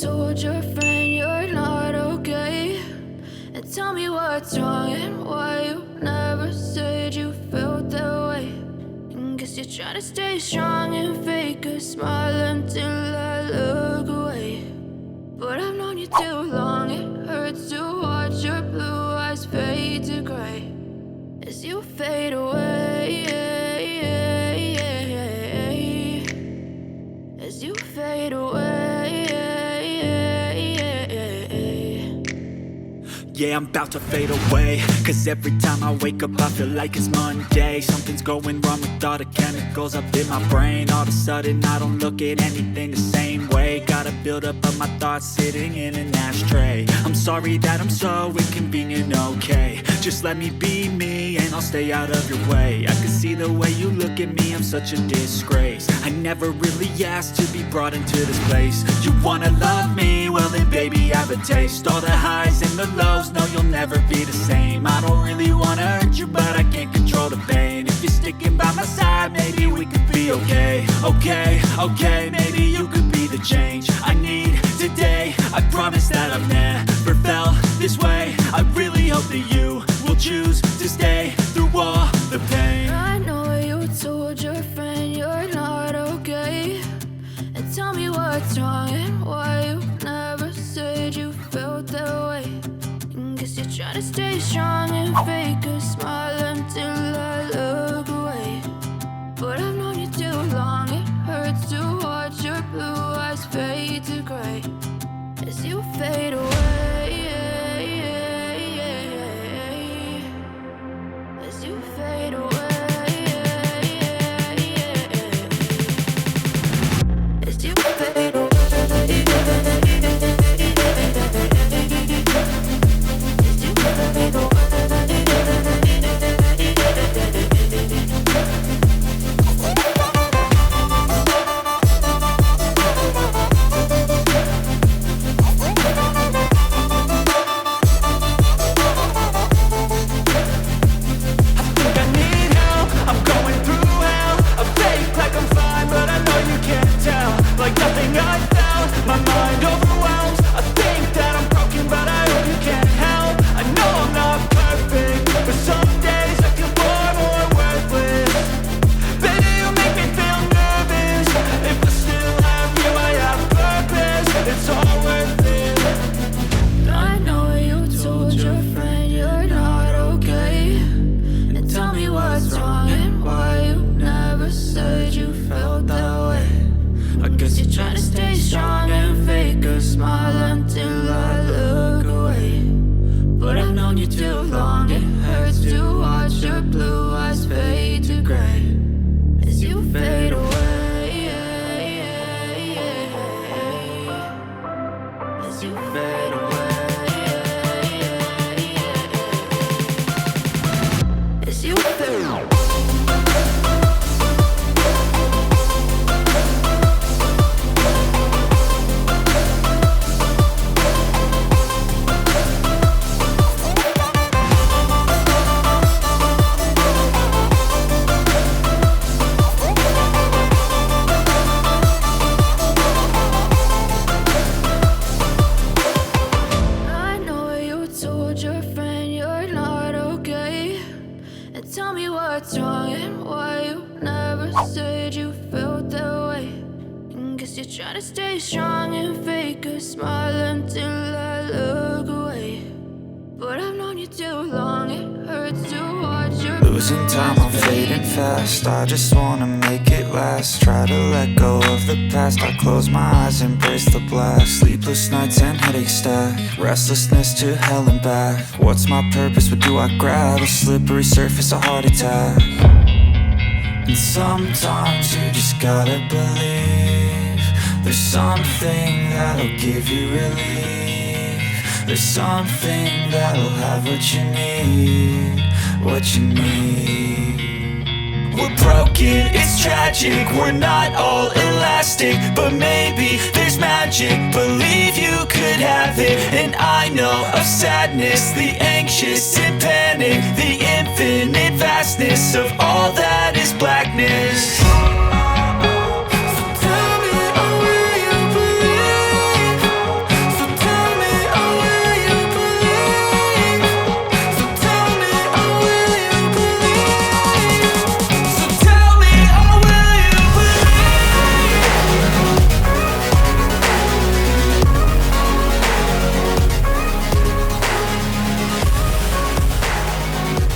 told your friend you're not okay? And tell me what's wrong and why you never said you felt that way. And guess you're trying to stay strong and fake a smile until I look away. But I've known you too long, it hurts to watch your blue eyes fade to gray as you fade away, as you fade away. Yeah, I'm about to fade away, cause every time I wake up I feel like it's Monday. Something's going wrong with all the chemicals up in my brain. All of a sudden I don't look at anything the same way. Got a buildup of my thoughts sitting in an ashtray. I'm sorry that I'm so inconvenient, okay? Just let me be me and I'll stay out of your way. I can see the way you look at me, I'm such a disgrace. I never really asked to be brought into this place. You wanna love me? Well then baby I have a taste. All the highs and the lows, no you'll never be the same. I don't really wanna hurt you but I can't control the pain. If you're sticking by my side maybe we could be okay. Okay, maybe you could be the change I need today. I promise that I've never felt this way. I really hope that you will choose to stay through all the pain. I know you told your friend you're not okay. And tell me what's wrong and why you never said you felt that way. And guess you're trying to stay strong and fake a smile until I look away. But I've known you too long, it hurts to watch your blue eyes fade to gray as you fade away, as you fade away, as you fade away, as you fade away. Try to stay strong and fake a smile until I look away. But I've known you too long, it hurts to watch your losing time, I'm fading fast. I just wanna make it last. Try to let go of the past. I close my eyes, embrace the blast. Sleepless nights and headaches stack. Restlessness to hell and back. What's my purpose, what do I grab? A slippery surface, a heart attack. And sometimes you just gotta believe there's something that'll give you relief. There's something that'll have what you need, what you need. We're broken, it's tragic, we're not all elastic. But maybe there's magic, believe you could have it. And I know of sadness, the anxious and panic, the infinite vastness of all that is blackness.